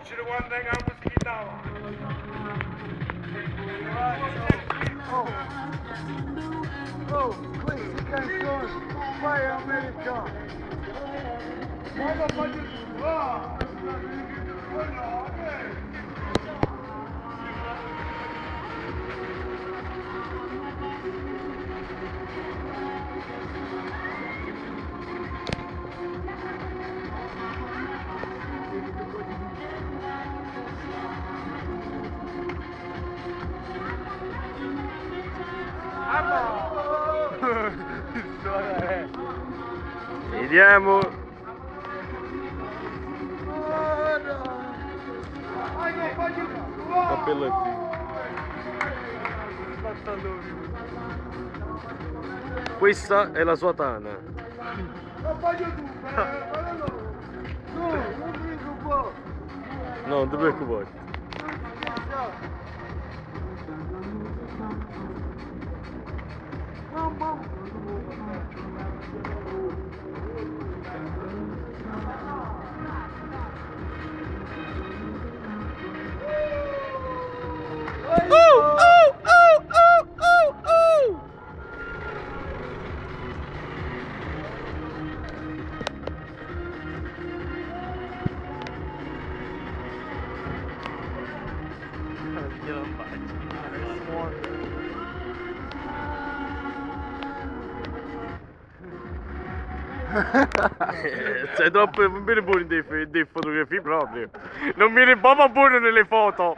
Succede quando è che schittava. Oh, questi canzoni, vai americano. Ma lo voglio tu, va! Vediamo. Cappelletti. Questa è la sua tana. No, non ti preoccupare. Sei troppo buono dei fotografie proprio. Non mi ne proprio buono nelle foto.